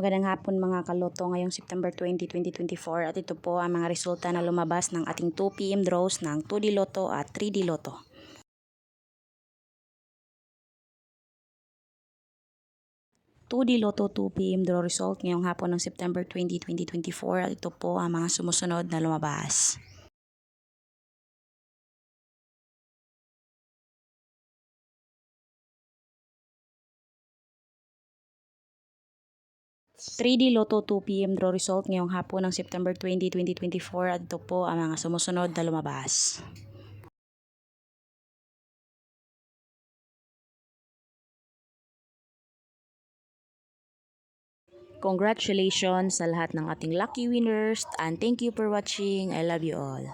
Magandang hapon mga kaloto ngayong September 20, 2024 at ito po ang mga resulta na lumabas ng ating 2 PM draws ng 2D Lotto at 3D Lotto. (2D Lotto 2 PM draw result ngayong hapon ng September 20, 2024 at ito po ang mga sumusunod na lumabas. (3D Lotto 2 PM draw result ngayong hapon ng September 20, 2024 at ito po ang mga sumusunod na lumabas. Congratulations sa lahat ng ating lucky winners and thank you for watching. I love you all.